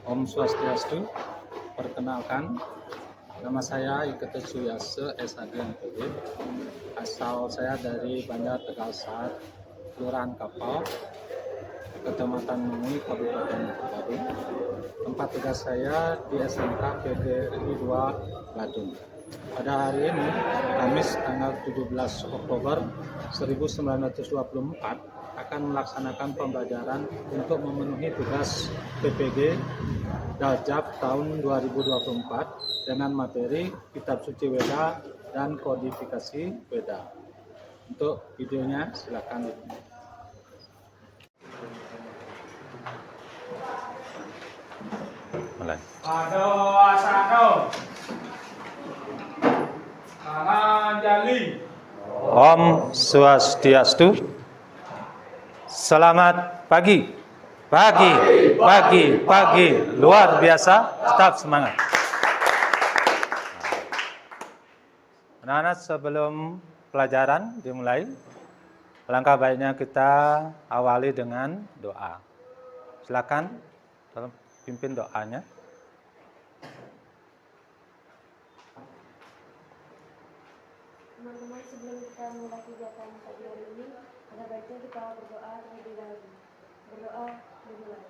Om Swastiastu. Perkenalkan, nama saya Ike Suyase S.Hadi MPD. Asal saya dari Bandar Tegalsar, Kelurahan Kapal, Kecamatan Mengui, Kabupaten Badung. Tempat tugas saya di SMK PGRI 2 Badung. Pada hari ini, Kamis tanggal 17 Oktober 1924, akan melaksanakan pembelajaran untuk memenuhi tugas PPG Daljab tahun 2024 dengan materi Kitab Suci Weda dan kodifikasi Weda. Untuk videonya silakan. Mulai. Ado asado. Tangan jali. Om Swastiastu. Selamat pagi. Pagi. Luar biasa. Tetap semangat. Anak-anak, sebelum pelajaran dimulai, alangkah baiknya kita awali dengan doa. Silakan tolong pimpin doanya. Teman-teman, sebelum kita mulai kegiatan pagi hari ini, ada baiknya kita berdoa terlebih dahulu. Berdoa dimulai.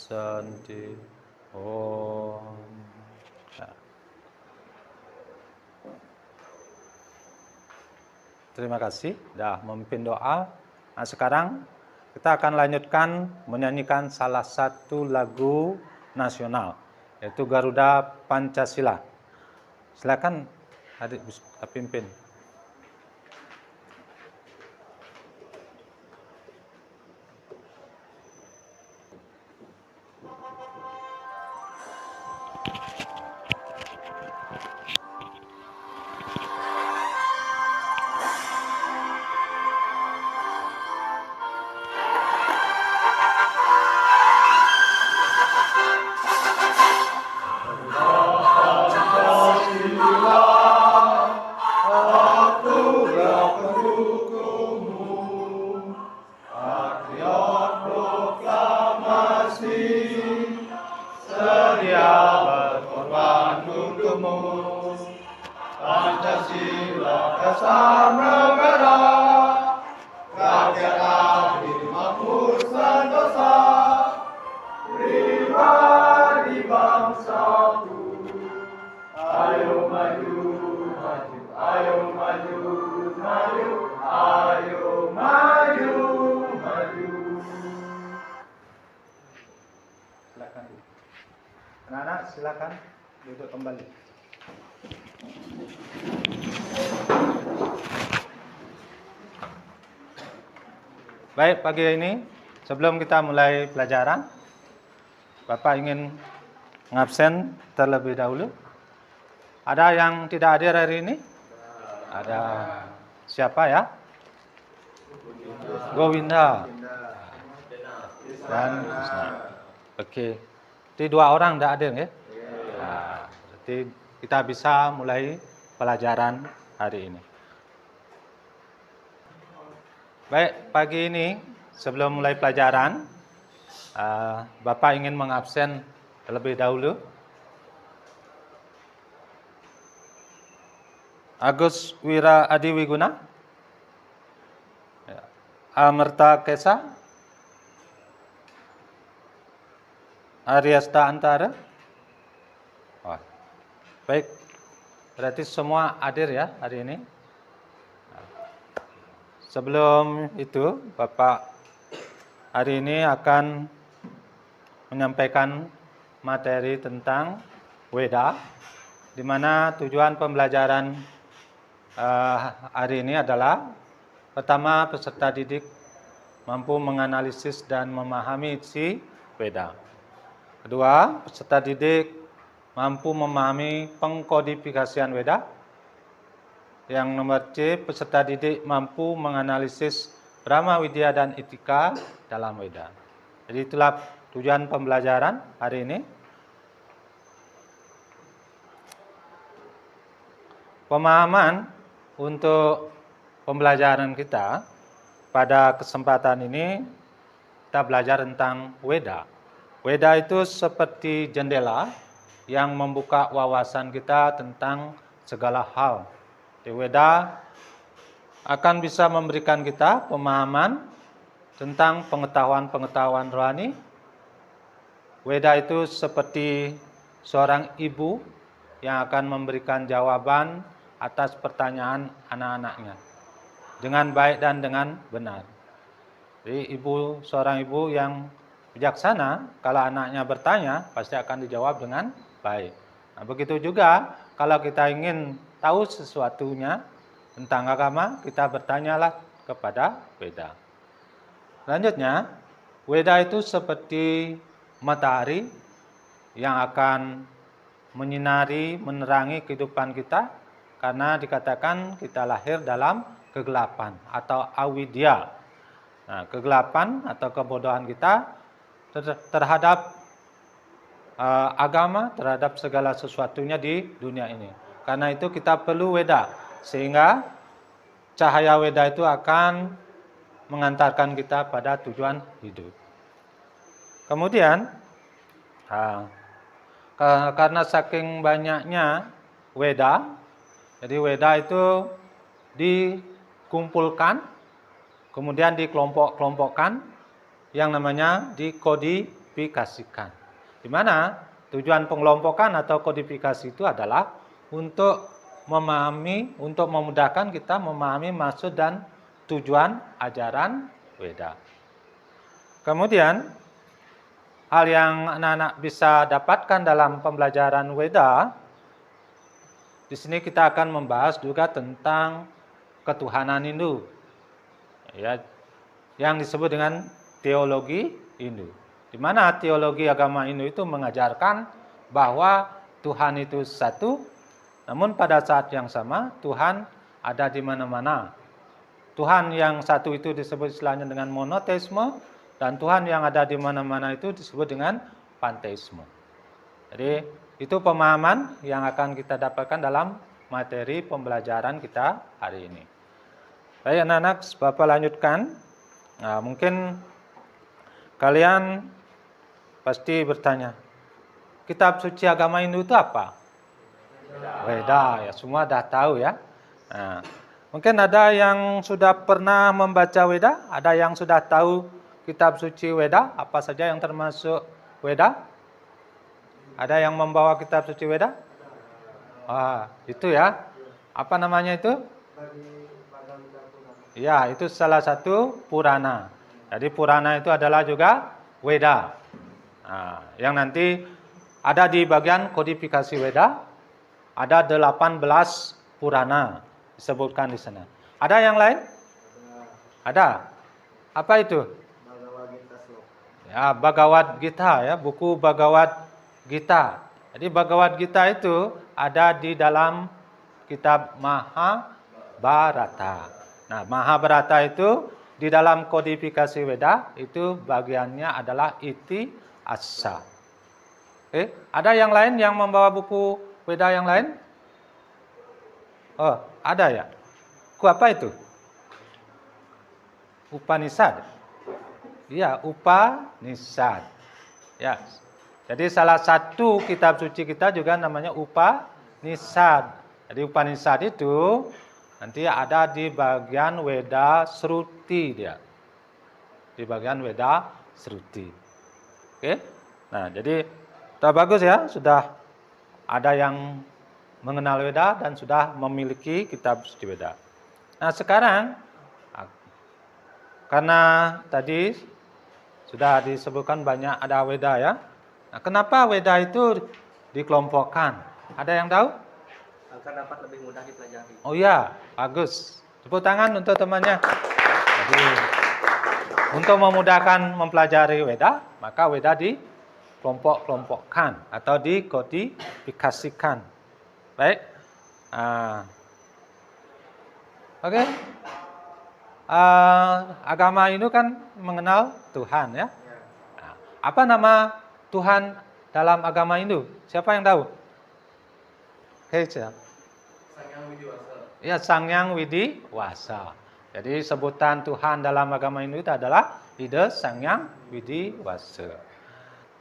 Santi. Om. Terima kasih sudah memimpin doa. Nah, sekarang kita akan lanjutkan menyanyikan salah satu lagu nasional, yaitu Garuda Pancasila. Silakan adik pimpin. Anak-anak, silakan duduk kembali. Baik, pagi ini sebelum kita mulai pelajaran, Bapak ingin mengabsen terlebih dahulu. Ada yang tidak hadir hari ini? Ada. Siapa ya? Gowinda dan Krishna. Oke. Jadi 2 orang tidak hadir ya? Nah, berarti kita bisa mulai pelajaran hari ini. Baik, pagi ini sebelum mulai pelajaran, Bapak ingin mengabsen terlebih dahulu. Agus Wira Adiwiguna, Amerta Kesa, Aryasta Antara. Baik, berarti semua hadir ya hari ini. sebelum itu Bapak hari ini akan menyampaikan materi tentang Weda, di mana tujuan pembelajaran hari ini adalah pertama, peserta didik mampu menganalisis dan memahami isi Weda. Kedua, peserta didik mampu memahami pengkodifikasian Weda. Yang nomor C, peserta didik mampu menganalisis Brahma Widya dan etika dalam Weda. Jadi itulah tujuan pembelajaran hari ini. Pemahaman untuk pembelajaran kita pada kesempatan ini kita belajar tentang Weda. Weda itu seperti jendela yang membuka wawasan kita tentang segala hal. Di Weda akan bisa memberikan kita pemahaman tentang pengetahuan-pengetahuan rohani. Weda itu seperti seorang ibu yang akan memberikan jawaban atas pertanyaan anak-anaknya dengan baik dan dengan benar. Jadi seorang ibu yang bijaksana, kalau anaknya bertanya pasti akan dijawab dengan baik. Nah, begitu juga kalau kita ingin tahu sesuatunya tentang agama, kita bertanyalah kepada Weda. Selanjutnya, Weda itu seperti matahari yang akan menyinari, menerangi kehidupan kita, karena dikatakan kita lahir dalam kegelapan atau avidya. Nah, kegelapan atau kebodohan kita terhadap agama, terhadap segala sesuatunya di dunia ini. Karena itu kita perlu Weda, sehingga cahaya Weda itu akan mengantarkan kita pada tujuan hidup. Kemudian, karena saking banyaknya Weda, jadi Weda itu dikumpulkan, kemudian dikelompok-kelompokkan, yang namanya dikodifikasikan. Di mana tujuan pengelompokan atau kodifikasi itu adalah untuk memahami, untuk memudahkan kita memahami maksud dan tujuan ajaran Weda. Kemudian, hal yang anak-anak bisa dapatkan dalam pembelajaran Weda, di sini kita akan membahas juga tentang ketuhanan Hindu, ya, yang disebut dengan teologi Hindu. Di mana teologi agama Hindu itu mengajarkan bahwa Tuhan itu satu, namun pada saat yang sama Tuhan ada di mana-mana. Tuhan yang satu itu disebut istilahnya dengan monoteisme, dan Tuhan yang ada di mana-mana itu disebut dengan panteisme. Jadi itu pemahaman yang akan kita dapatkan dalam materi pembelajaran kita hari ini. Baik anak-anak, Bapak lanjutkan. Nah, mungkin kalian pasti bertanya, kitab suci agama Hindu itu apa? Weda, ya semua dah tahu ya. Nah, mungkin ada yang sudah pernah membaca Weda, ada yang sudah tahu kitab suci Weda, apa saja yang termasuk Weda? Ada yang membawa kitab suci Weda? Itu ya. Apa namanya itu? Ya, itu salah satu Purana. Jadi Purana itu adalah juga Weda. Nah, yang nanti ada di bagian kodifikasi Weda, ada 18 Purana disebutkan di sana. Ada yang lain? Ada. Apa itu? Ya, Bhagavad Gita ya, buku Bhagavad Gita. Jadi Bhagavad Gita itu ada di dalam kitab Mahabharata. Nah, Mahabharata itu di dalam kodifikasi Weda itu bagiannya adalah iti asa. Ada yang lain yang membawa buku Weda yang lain? Oh, ada ya. Apa itu? Upanishad. Iya, Upanishad. Ya. Jadi salah satu kitab suci kita juga namanya Upanishad. Jadi Upanishad itu nanti ada di bagian Weda Sruti dia. Di bagian Weda Sruti. Oke? Nah, jadi sudah bagus ya, sudah ada yang mengenal Weda dan sudah memiliki kitab suci Weda. Nah, sekarang karena tadi sudah disebutkan banyak ada Weda ya. Nah, kenapa Weda itu dikelompokkan? Ada yang tahu? Agar dapat lebih mudah dipelajari. Oh ya, bagus. Tepuk tangan untuk temannya. Jadi, untuk memudahkan mempelajari Weda, maka Weda dikelompok-kelompokkan atau dikodifikasikan. Baik. Oke. Agama ini kan mengenal Tuhan ya. Nah, apa nama Tuhan dalam agama Hindu? Siapa yang tahu? Heja. Sangyang Widiwasa. Ya, Sangyang Widiwasa. Jadi sebutan Tuhan dalam agama Hindu itu adalah Ida Sangyang Widiwasa.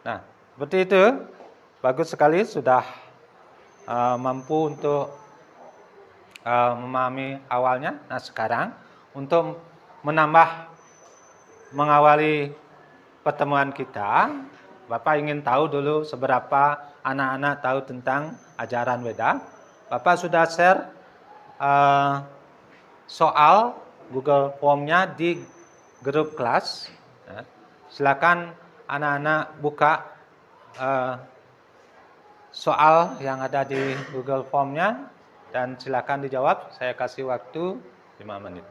Nah, seperti itu. Bagus sekali sudah mampu untuk memahami awalnya. Nah, sekarang untuk menambah mengawali pertemuan kita, Bapak ingin tahu dulu seberapa anak-anak tahu tentang ajaran Weda. Bapak sudah share soal Google Form-nya di grup kelas. Silakan anak-anak buka soal yang ada di Google Form-nya dan silakan dijawab. Saya kasih waktu 5 menit.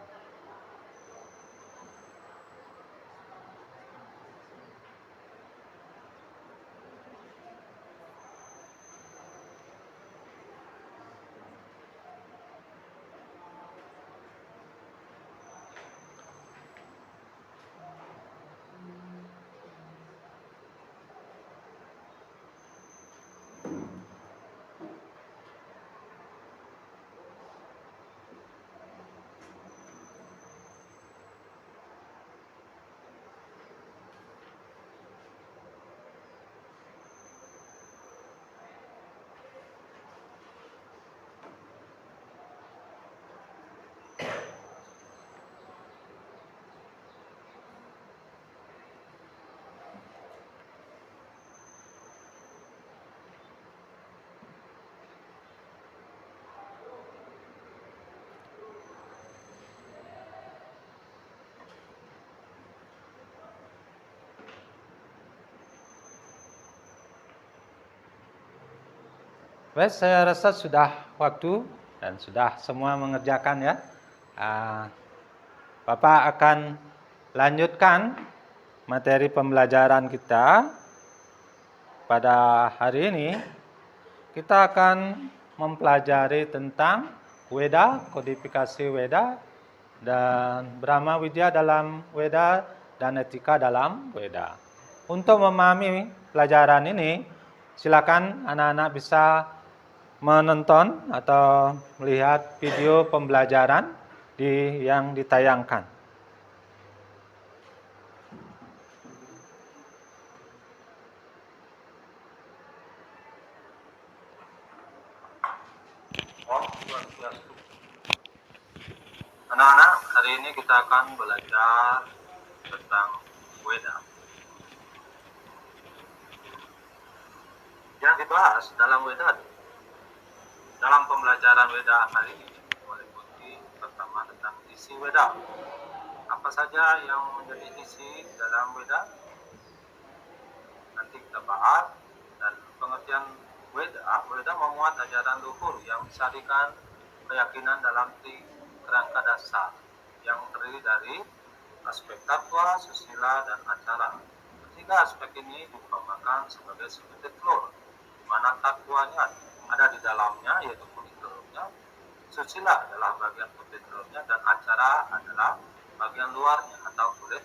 Baik, saya rasa sudah waktu dan sudah semua mengerjakan ya. Bapak akan lanjutkan materi pembelajaran kita pada hari ini. Kita akan mempelajari tentang Weda, kodifikasi Weda, dan Brahma Widya dalam Weda dan etika dalam Weda. Untuk memahami pelajaran ini, silakan anak-anak bisa menonton atau melihat video pembelajaran yang ditayangkan. Anak-anak, hari ini kita akan belajar tentang Weda. Yang dibahas dalam Weda, dalam pembelajaran Weda hari ini meliputi pertama tentang isi Weda. Apa saja yang menjadi isi dalam Weda? Nanti kita bahas. Dan pengertian Weda, Weda memuat ajaran luhur yang disadikan keyakinan dalam kerangka dasar yang terdiri dari aspek tatwa, susila, dan acara. Ketiga aspek ini diumpamakan sebagai sebutir telur, di mana takwanya ada di dalamnya, yaitu kulit telurnya. Susila adalah bagian putih telurnya dan acara adalah bagian luarnya atau kulit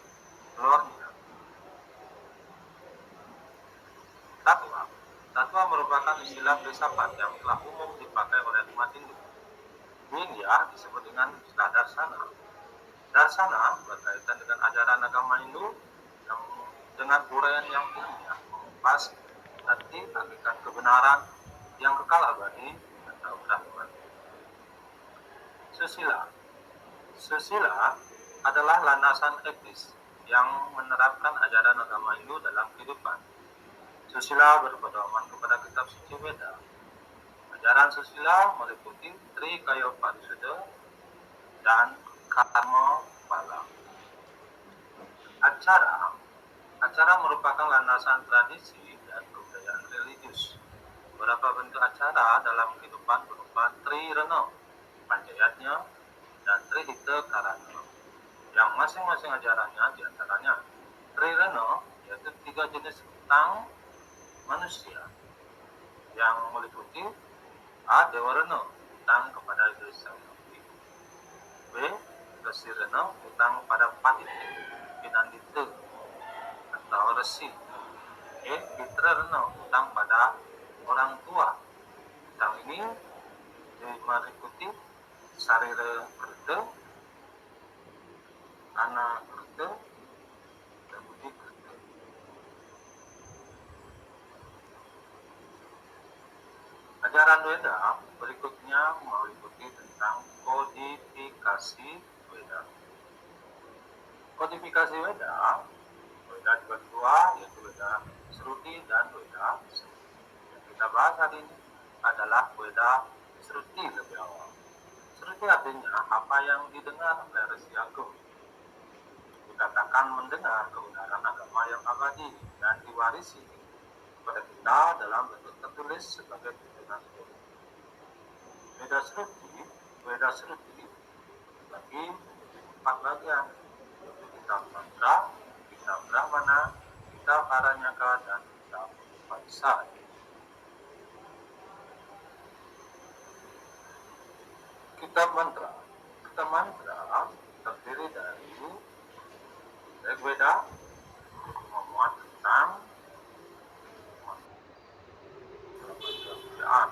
telurnya. Tatwa merupakan istilah filsafat yang telah umum dipakai oleh umat Hindu. Widya disebut dengan istilah darsana. Darsana berkaitan dengan ajaran agama Hindu yang dengan uraian yang ilmiah mengupas arti hakikat kebenaran yang kekal abadi atau Brahman. Susila adalah landasan etis yang menerapkan ajaran agama Hindu dalam kehidupan. Susila berpedoman kepada kitab suci Weda. Ajaran susila meliputi Trikaya Parisuddha dan Karma Pala. Acara merupakan landasan tradisi dan kebudayaan religius. Beberapa bentuk acara dalam kehidupan berupa Tri Reno, Panjayatnya, dan Tri Hite Karana. Yang masing-masing ajarannya diantaranya Tri Reno, yaitu 3 jenis hutang manusia, yang meliputi A. Dewa Reno, hutang kepada desa Sakti; B. Resi Reno, hutang pada Pati Pinandite atau Resi; E. Fitra Reno, hutang pada orang tua. Hutang ini meliputi Sarire Krute, Anak Krute, dan Budi Krute. Ajaran Weda berikutnya meliputi tentang kodifikasi Weda. Kodifikasi Weda dibagi dua, yaitu Weda Sruti dan Weda Smriti. Yang kita bahas hari ini adalah Weda Sruti lebih awal. Sruti artinya apa yang didengar oleh Resi Agung. Dikatakan mendengar kebenaran agama yang abadi dan diwarisi kepada kita dalam bentuk tertulis sebagai tuntunan Guru. Weda Sruti dibagi 4 bagian, yaitu kitab mantra, kitab Brahmana, kitab Aranyaka, dan kitab Upanishad. Kitab mantra terdiri dari Rigveda, memuat tentang kerajaan.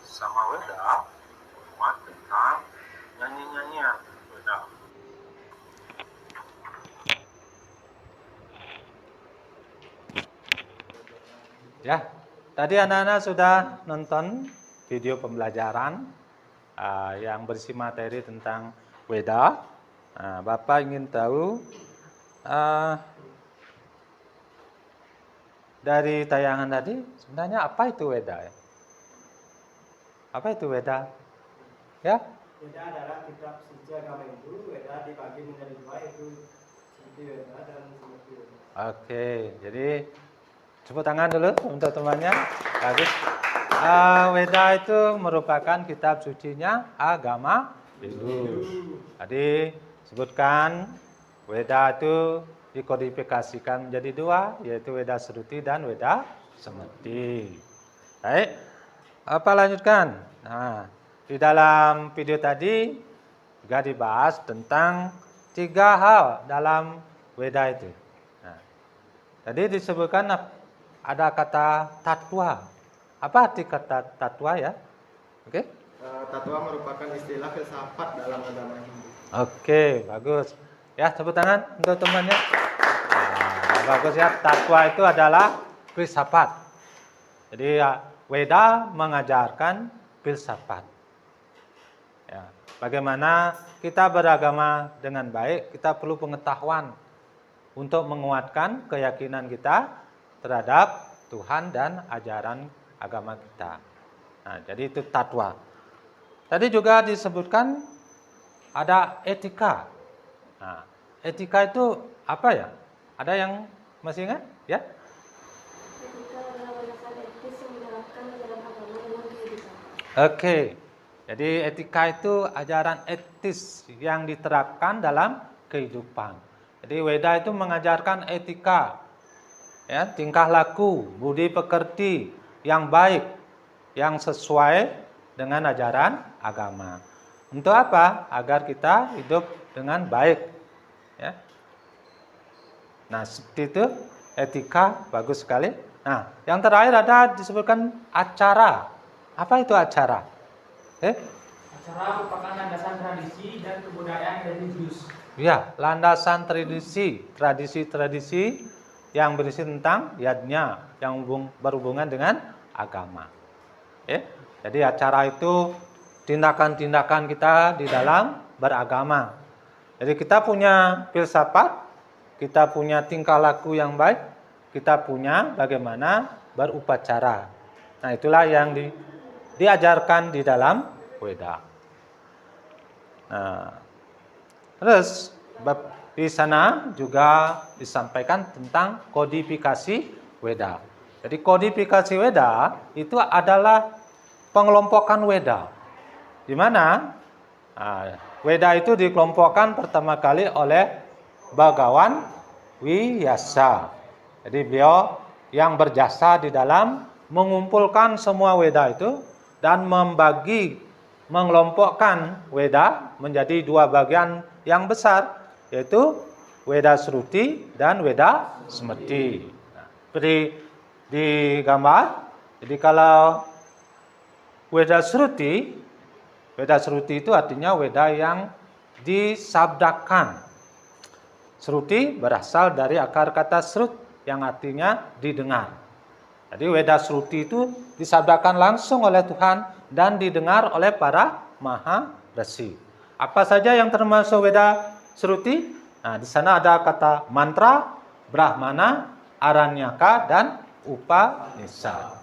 Samaweda memuat tentang nyanyi-nyanyian Weda. Ya, tadi anak-anak sudah nonton video pembelajaran yang berisi materi tentang Weda. Bapak ingin tahu dari tayangan tadi sebenarnya apa itu Weda? Ya? Apa itu Weda? Ya? Weda adalah kitab suci agama Hindu. Weda dibagi menjadi 2, yaitu Smriti Weda dan Smriti Weda. Oke, jadi tepuk tangan dulu untuk temannya. Bagus. Weda itu merupakan kitab sucinya agama Hindu. Tadi sebutkan Weda itu dikodifikasikan menjadi 2, yaitu Weda Sruti dan Weda Smriti. Baik, apa lanjutkan? Nah, di dalam video tadi juga dibahas tentang 3 hal dalam Weda itu. Nah, tadi disebutkan ada kata tatwa. Apa arti kata tatwa ya? Oke? Tatwa merupakan istilah filsafat dalam agama Hindu. Oke, bagus. Ya, tepuk tangan untuk temannya. Bagus ya, tatwa itu adalah filsafat. Jadi ya, Weda mengajarkan filsafat. Ya, bagaimana kita beragama dengan baik, kita perlu pengetahuan untuk menguatkan keyakinan kita terhadap Tuhan dan ajaran agama kita. Nah, jadi itu tatwa. Tadi juga disebutkan ada etika. Nah, etika itu apa ya? Ada yang masih ingat? Ya? Etika adalah landasan etis yang diterapkan dalam agama dengan kehidupan. Oke. Jadi etika itu ajaran etis yang diterapkan dalam kehidupan. Jadi Weda itu mengajarkan etika, ya, tingkah laku, budi pekerti yang baik, yang sesuai dengan ajaran agama. Untuk apa? Agar kita hidup dengan baik. Ya. Nah, seperti itu etika, bagus sekali. Nah, yang terakhir ada disebutkan acara. Apa itu acara? Acara merupakan landasan tradisi dan kebudayaan religius. Ya, landasan tradisi yang berisi tentang yadnya yang berhubungan dengan agama. Jadi acara itu tindakan-tindakan kita di dalam beragama. Jadi kita punya filsafat, kita punya tingkah laku yang baik, kita punya bagaimana berupacara. Nah, itulah yang diajarkan di dalam Weda. Nah, terus di sana juga disampaikan tentang kodifikasi Weda. Jadi kodifikasi Weda itu adalah pengelompokan Weda. Di mana Weda itu dikelompokkan pertama kali oleh Bhagawan Wiyasa. Jadi beliau yang berjasa di dalam mengumpulkan semua Weda itu dan mengelompokkan Weda menjadi dua bagian yang besar, yaitu Weda Sruti dan Weda Smrti. Seperti di gambar, jadi kalau Weda Sruti itu artinya Weda yang disabdakan. Sruti berasal dari akar kata srut yang artinya didengar. Jadi Weda Sruti itu disabdakan langsung oleh Tuhan dan didengar oleh para Maharesi. Apa saja yang termasuk Weda Sruti? Nah, di sana ada kata mantra, Brahmana, Aranyaka, dan Upanishad.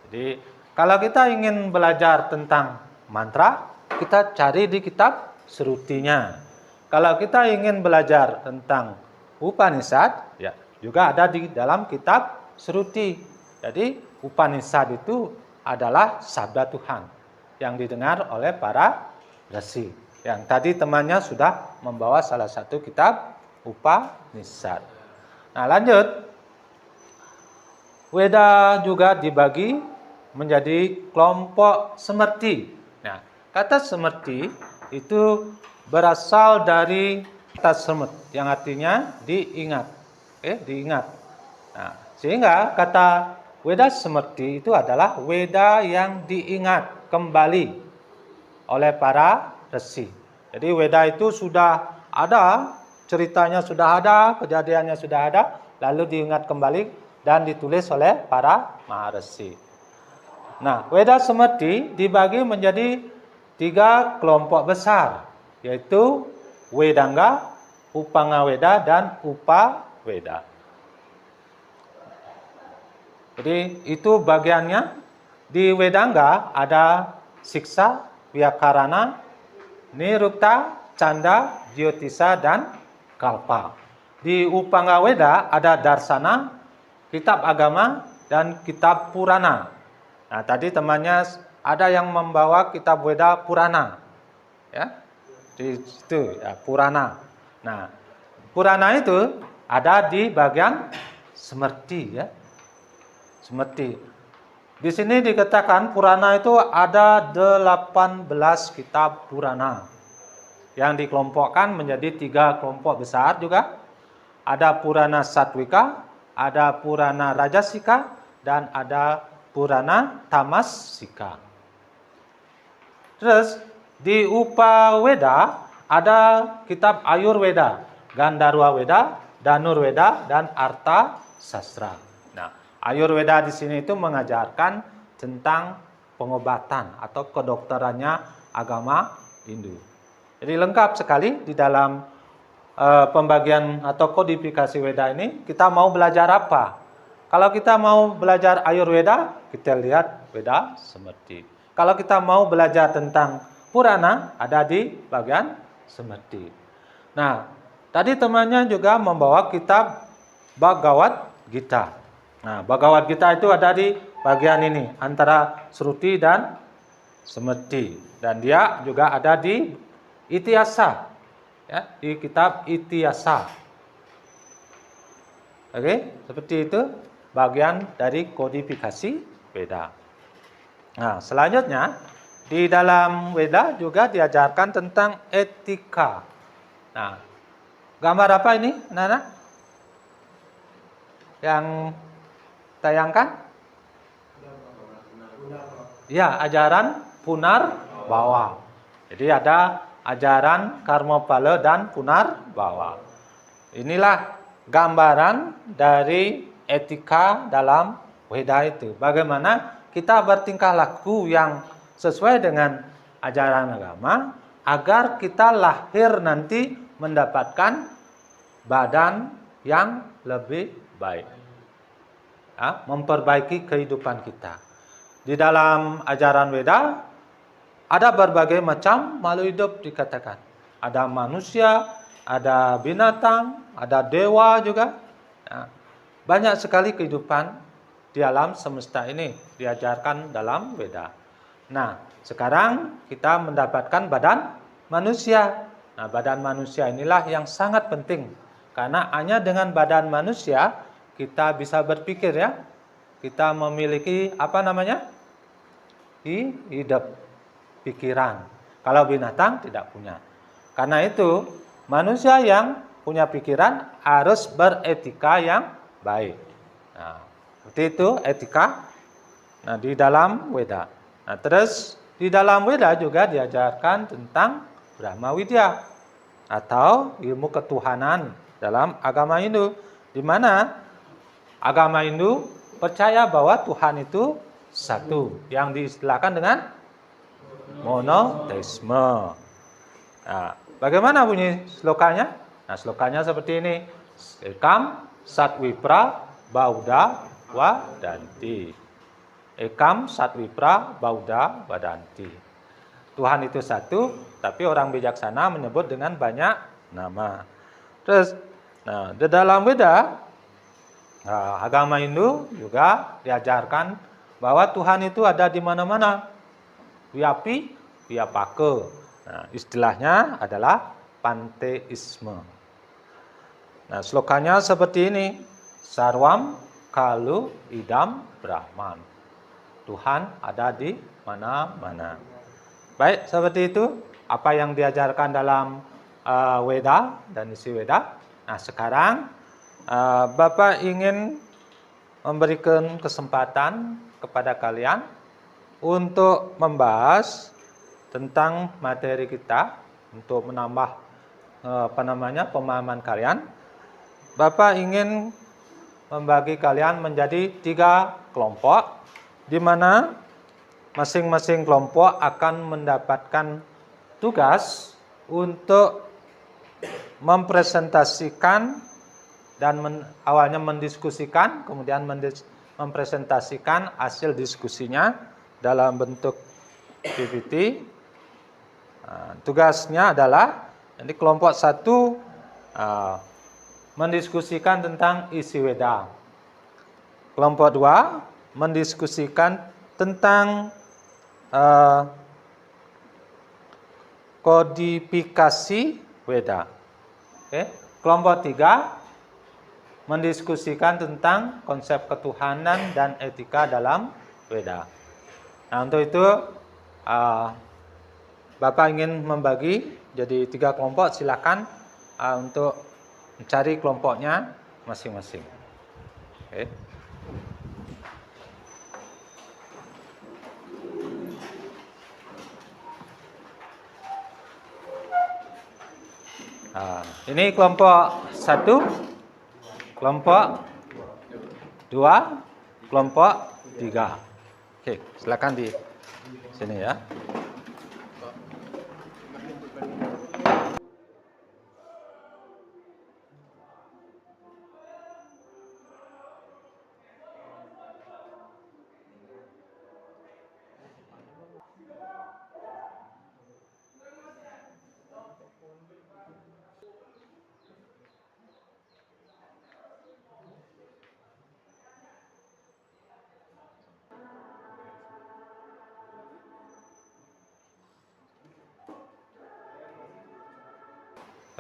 Jadi kalau kita ingin belajar tentang mantra, kita cari di kitab Srutinya. Kalau kita ingin belajar tentang Upanishad, ya juga ada di dalam kitab Sruti. Jadi Upanishad itu adalah sabda Tuhan yang didengar oleh para resi. Yang tadi temannya sudah membawa salah satu kitab Upanishad. Nah, lanjut. Weda juga dibagi menjadi kelompok Smrti. Nah, kata Smrti itu berasal dari kata Smrt yang artinya diingat. Diingat. Nah, sehingga kata Weda Smrti itu adalah Weda yang diingat kembali oleh para resi. Jadi Weda itu sudah ada, ceritanya sudah ada, kejadiannya sudah ada, lalu diingat kembali dan ditulis oleh para Maharesi. Nah, Weda Smrti dibagi menjadi 3 kelompok besar, yaitu Wedanga, Upangaweda, dan Upaweda. Jadi itu bagiannya. Di Wedanga ada Siksa, Vyakarana, Nirukta, Canda, Jyotisa, dan Kalpa. Di Upangaweda ada Darsana, kitab agama, dan kitab Purana. Nah, tadi temannya ada yang membawa kitab Weda Purana. Ya. Di situ ya, Purana. Nah, Purana itu ada di bagian Smrti ya. Smrti. Di sini dikatakan Purana itu ada 18 kitab Purana yang dikelompokkan menjadi 3 kelompok besar juga. Ada Purana Satwika, ada Purana Rajasika, dan ada Purana Tamasika. Terus di Upaweda ada kitab Ayurveda, Gandharwa Weda, Dhanurveda, dan Artha Sastra. Nah, Ayurveda di sini itu mengajarkan tentang pengobatan atau kedokterannya agama Hindu. Jadi lengkap sekali di dalam pembagian atau kodifikasi Weda ini. Kita mau belajar apa? Kalau kita mau belajar Ayurveda, kita lihat Weda Smrti. Kalau kita mau belajar tentang Purana, ada di bagian Smrti. Nah, tadi temannya juga membawa kitab Bhagavad Gita. Nah, Bhagavad Gita itu ada di bagian ini, antara Sruti dan Smrti. Dan dia juga ada di Itiyasa, ya, di kitab Itiyasa. Oke, seperti itu bagian dari kodifikasi Weda. Nah, selanjutnya di dalam Weda juga diajarkan tentang etika. Nah, gambar apa ini, Nana? Yang tayangkan? Ya, ajaran Punarbawa. Jadi ada ajaran Karmapala dan Punarbawa. Inilah gambaran dari etika dalam Weda itu. Bagaimana kita bertingkah laku yang sesuai dengan ajaran agama agar kita lahir nanti mendapatkan badan yang lebih baik. Ya, memperbaiki kehidupan kita. Di dalam ajaran Weda ada berbagai macam makhluk hidup dikatakan. Ada manusia, ada binatang, ada dewa juga. Nah, banyak sekali kehidupan di alam semesta ini diajarkan dalam Weda. Nah, sekarang kita mendapatkan badan manusia. Nah, badan manusia inilah yang sangat penting. Karena hanya dengan badan manusia kita bisa berpikir ya. Kita memiliki apa namanya? Hidup, pikiran. Kalau binatang tidak punya. Karena itu manusia yang punya pikiran harus beretika yang baik. Nah, seperti itu etika. Nah, di dalam Weda. Nah, terus di dalam Weda juga diajarkan tentang Brahma Widya atau ilmu ketuhanan dalam agama Hindu, di mana agama Hindu percaya bahwa Tuhan itu satu, yang diistilahkan dengan monoteisme. Nah, bagaimana bunyi slokanya? Nah, slokanya seperti ini. Ekam Satwipra Bauda Wadanti. Ekam Satwipra Bauda Wadanti. Tuhan itu satu, tapi orang bijaksana menyebut dengan banyak nama. Terus, nah, di dalam Weda, agama Hindu juga diajarkan bahwa Tuhan itu ada di mana-mana. Wiapi, wiapake. Nah, istilahnya adalah panteisme. Nah, slokanya seperti ini. Sarwam kalu idam Brahman. Tuhan ada di mana-mana. Baik, seperti itu apa yang diajarkan dalam Weda dan isi Weda. Nah, sekarang Bapak ingin memberikan kesempatan kepada kalian untuk membahas tentang materi kita untuk menambah pemahaman kalian. Bapak ingin membagi kalian menjadi 3 kelompok, di mana masing-masing kelompok akan mendapatkan tugas untuk mempresentasikan dan awalnya mendiskusikan, kemudian mempresentasikan hasil diskusinya dalam bentuk PPT. Tugasnya adalah jadi kelompok 1 mendiskusikan tentang isi Weda. Kelompok 2 mendiskusikan tentang kodifikasi Weda. Oke. Kelompok 3 mendiskusikan tentang konsep ketuhanan dan etika dalam Weda. Nah, untuk itu Bapak ingin membagi jadi 3 kelompok, silakan untuk mencari kelompoknya masing-masing. Oke. Ini kelompok 1, kelompok 2, kelompok 3. Oke, silakan di sini ya.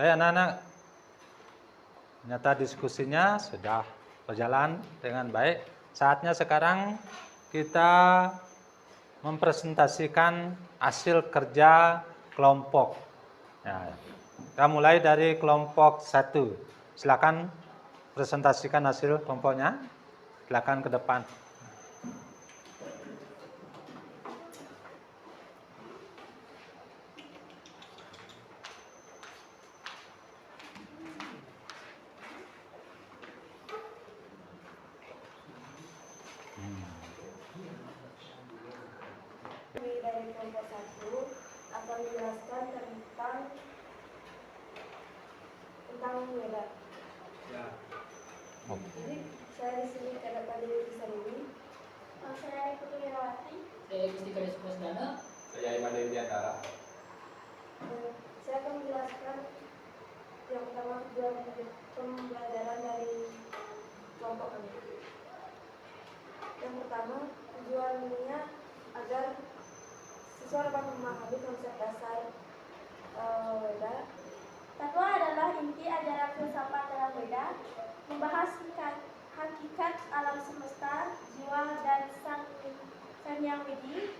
Baik anak-anak, ternyata diskusinya sudah berjalan dengan baik. Saatnya sekarang kita mempresentasikan hasil kerja kelompok. Nah, kita mulai dari kelompok 1. Silakan presentasikan hasil kelompoknya. Silakan ke depan. Dari kelompok 1 akan menjelaskan tentang Weda. Jadi saya di sini terdapat di lukisan ini. Saya Putri Herawati. Saya Gusti Karis Pusdana. Saya Iman Diantara. Saya akan menjelaskan yang tujuan pembelajaran dari kelompok kami. Yang pertama, tujuannya agar siswa dapat memahami konsep dasar Weda. Takwa adalah inti ajaran filsafat dalam Weda, membahas hakikat alam semesta, jiwa, dan sang yang widi.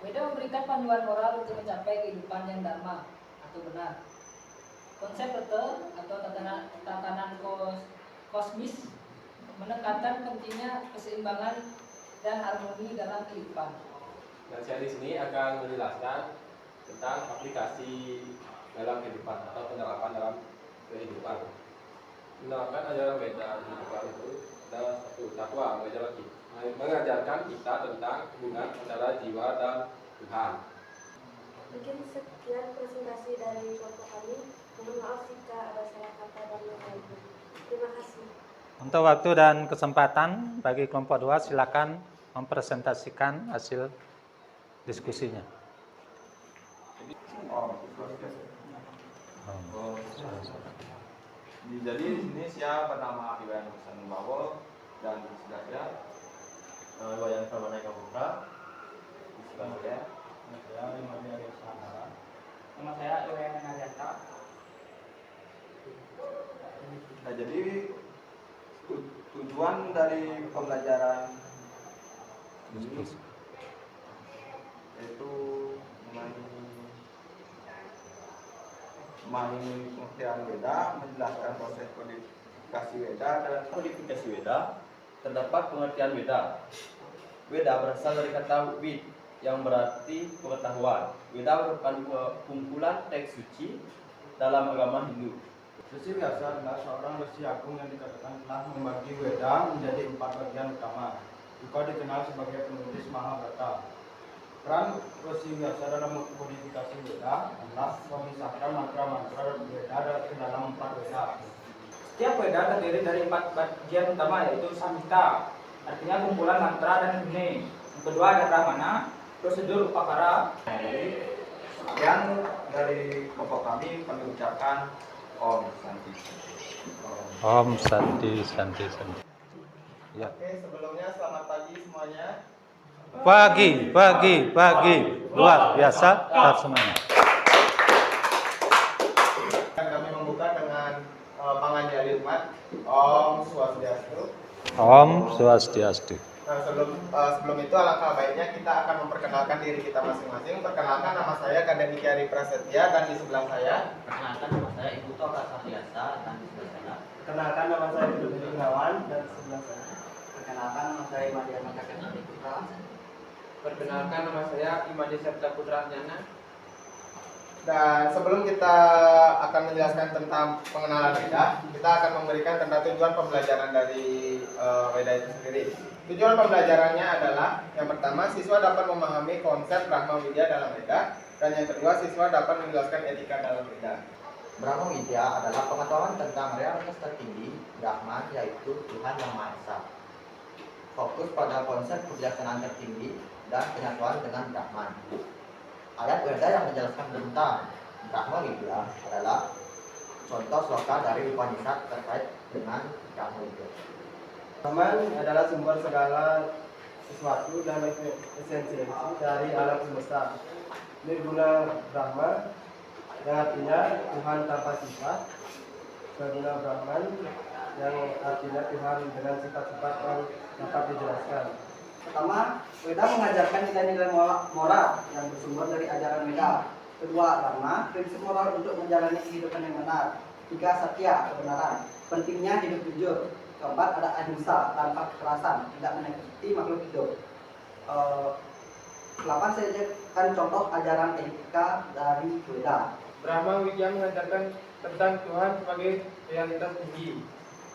Weda memberikan panduan moral untuk mencapai kehidupan yang dharma atau benar. Konsep Rete atau tatanan kosmis menekankan pentingnya keseimbangan dan harmoni dalam kehidupan. Dan saya di sini akan menjelaskan tentang aplikasi dalam kehidupan atau penerapan dalam kehidupan. Menerapkan ajaran Weda di kehidupan itu adalah satu, takwa, mengajarkan kita tentang hubungan antara jiwa dan Tuhan. Mungkin sekian presentasi dari kelompok kami. Mohon maaf jika ada salah kata dan yang lainnya. Terima kasih. Untuk waktu dan kesempatan bagi kelompok 2 silakan mempresentasikan hasil diskusinya. Jadi di sini saya bernama Iwan Sanubawo dan sudah saya Wayan Prabaneka Putra. Nama saya Iwan Narianta. Nah, jadi tujuan dari pembelajaran ini yaitu memahami pengertian Weda, menjelaskan proses kodifikasi Weda. Dalam kodifikasi Weda terdapat pengertian Weda. Weda berasal dari kata wid yang berarti pengetahuan. Weda merupakan kumpulan teks suci dalam agama Hindu. Resi Vyasa adalah seorang resi agung yang dikatakan telah membagi Weda menjadi 4 bagian utama. Juga dikenal sebagai penulis Mahabharata. Peran Resi Vyasa dalam kodifikasi Weda adalah memisahkan mantra-mantra Weda ke dalam 4 Weda. Setiap Weda terdiri dari 4 bagian utama, yaitu Samhita, artinya kumpulan mantra dan himne. Yang kedua ada Brahmana, prosedur upakara. Sekian dari kelompok kami ucapkan Om Santi. Om Santi Santi Santi. Ya. Oke, sebelumnya selamat pagi semuanya. Pagi, luar biasa, tetap semangat. Kami membuka dengan pengajian umat Om Swastiastu. Om Swastiastu. Nah, sebelum itu alangkah baiknya kita akan memperkenalkan diri kita masing-masing. Perkenalkan, nama saya Kadek Niki Ari Prasetya dan di sebelah saya. Perkenalkan, nama saya Ibu Toka Sapiasa dan di sebelah saya. Perkenalkan, nama saya Budi Gunawan dan di sebelah saya. Perkenalkan, nama saya Madiana Kakena Putra. Perkenalkan, nama saya Imadi Serta Putra Nyana. Dan sebelum kita akan menjelaskan tentang pengenalan Weda, kita akan memberikan tentang tujuan pembelajaran dari Weda itu sendiri. Tujuan pembelajarannya adalah yang pertama, siswa dapat memahami konsep Brahma Widya dalam Weda, dan yang kedua, siswa dapat menjelaskan etika dalam Weda. Brahma Widya adalah pengetahuan tentang realitas tertinggi Brahman, yaitu Tuhan Yang Maha Esa. Fokus pada konsep kebijaksanaan tertinggi dan penyatuan dengan Brahman. Ayat Weda yang menjelaskan tentang Brahma Widya adalah contoh sloka dari Upanishad terkait dengan Brahma Widya. Brahman adalah sumber segala sesuatu dan esensi dari alam semesta. Nirguna Brahma yang artinya Tuhan tanpa sifat. Saguna Brahman yang artinya Tuhan dengan sifat-sifat yang dapat dijelaskan. Pertama, Weda mengajarkan nilai-nilai moral yang bersumber dari ajaran Weda. Kedua, Dharma, prinsip moral untuk menjalani kehidupan yang benar. Tiga, Satya, kebenaran, pentingnya hidup jujur. Keempat, ada ahimsa, tanpa kekerasan, tidak menyakiti makhluk hidup. 8, saya jadikan contoh ajaran etika dari Weda. Brahma Widya mengajarkan tentang Tuhan sebagai realitas tinggi.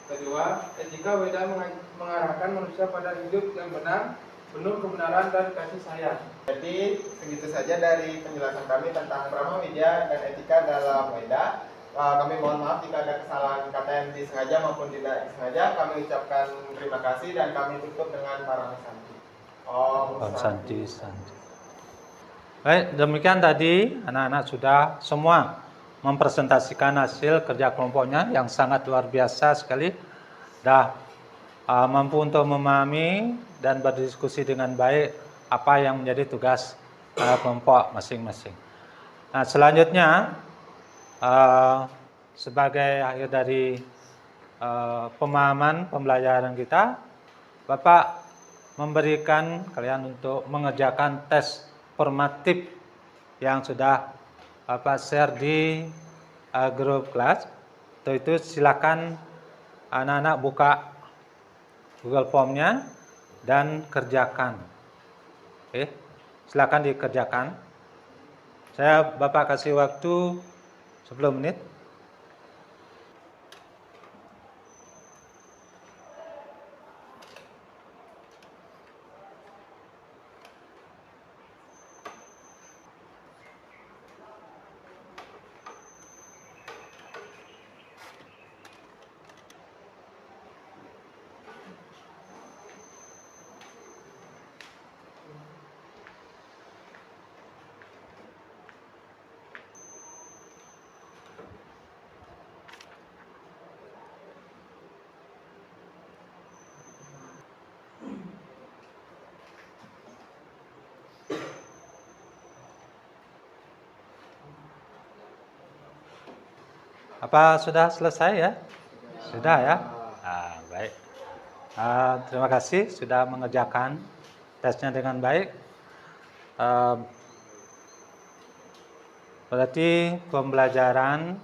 Kedua, etika Weda mengarahkan manusia pada hidup yang benar, penuh kebenaran dan kasih sayang. Jadi segitu saja dari penjelasan kami tentang Brahma Widya dan etika dalam Weda. Kami mohon maaf jika ada kesalahan kata yang disengaja maupun tidak disengaja. Kami ucapkan terima kasih dan kami tutup dengan Parang Santi. Om Santi Santi. Baik, demikian tadi anak-anak sudah semua mempresentasikan hasil kerja kelompoknya yang sangat luar biasa sekali. Dah mampu untuk memahami dan berdiskusi dengan baik apa yang menjadi tugas kelompok masing-masing. Nah, selanjutnya sebagai akhir dari pemahaman pembelajaran kita, Bapak memberikan kalian untuk mengerjakan tes formatif yang sudah Bapak share di grup kelas. Untuk itu silakan anak-anak buka Google Form-nya dan kerjakan. Oke, silakan dikerjakan. Bapak kasih waktu 10 menit. Apa sudah selesai ya? Sudah ya? Baik. Terima kasih sudah mengerjakan tesnya dengan baik. Berarti pembelajaran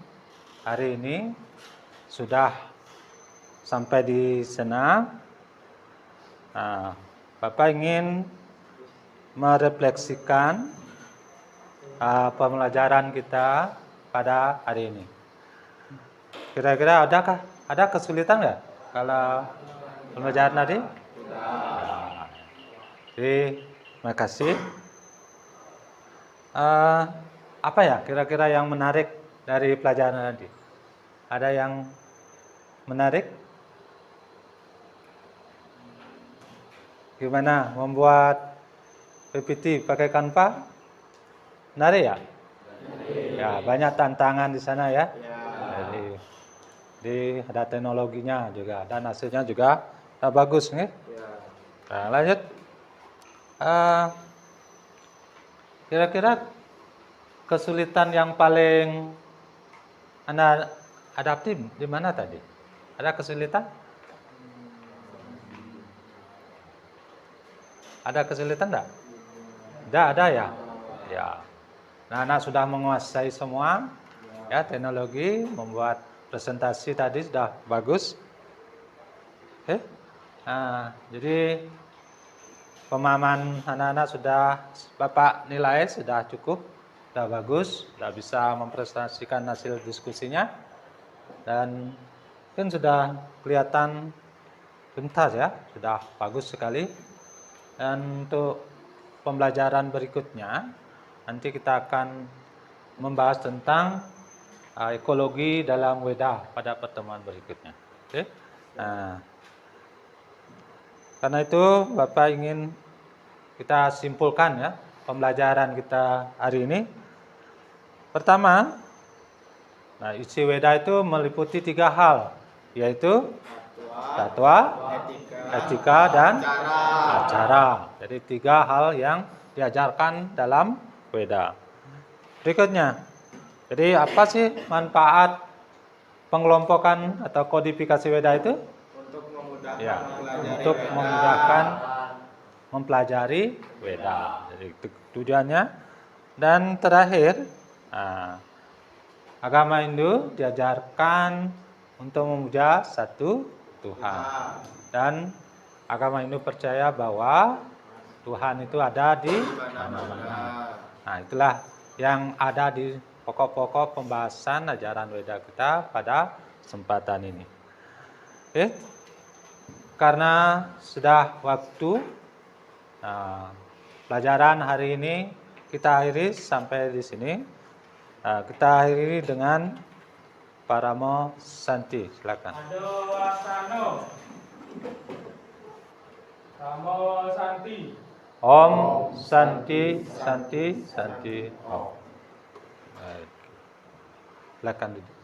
hari ini sudah sampai di sana. Bapak ingin merefleksikan pembelajaran kita pada hari ini. Kira-kira ada kesulitan nggak kalau pembelajaran tadi? Terima kasih. Apa ya kira-kira yang menarik dari pelajaran tadi? Ada yang menarik? Gimana membuat PPT pakai Canva? Menarik ya? Ya, banyak tantangan di sana ya. Jadi ada teknologinya juga dan hasilnya juga bagus nih. Nah, lanjut. Kira-kira kesulitan yang paling Anda adaptif di mana tadi? Ada kesulitan? Ada kesulitan enggak? Tidak ada ya? Ya. Nah, anak sudah menguasai semua ya teknologi, membuat presentasi tadi sudah bagus. Oke. Nah, jadi pemahaman anak-anak sudah Bapak nilai sudah cukup, sudah bagus, sudah bisa mempresentasikan hasil diskusinya dan mungkin sudah kelihatan tuntas ya, sudah bagus sekali. Dan untuk pembelajaran berikutnya nanti kita akan membahas tentang ekologi dalam Weda pada pertemuan berikutnya. Oke. Nah, karena itu Bapak ingin kita simpulkan ya pembelajaran kita hari ini. Pertama, isi Weda itu meliputi 3 hal, yaitu tatwa, etika, dan acara. Jadi 3 hal yang diajarkan dalam Weda. Berikutnya, jadi apa sih manfaat pengelompokan atau kodifikasi Weda itu? Untuk memudahkan mempelajari Weda. Jadi tujuannya. Dan terakhir, agama Hindu diajarkan untuk memuja satu Tuhan. Dan agama Hindu percaya bahwa Tuhan itu ada di mana-mana. Nah, itulah yang ada di pokok-pokok pembahasan ajaran Weda kita pada kesempatan ini. Oke. Karena sudah waktu, pelajaran hari ini kita akhiri sampai di sini. Kita akhiri dengan Paramo Santi. Silakan. Ado Wasano. Paramo Santi. Om Santi Santi Santi Om. Silakan duduk.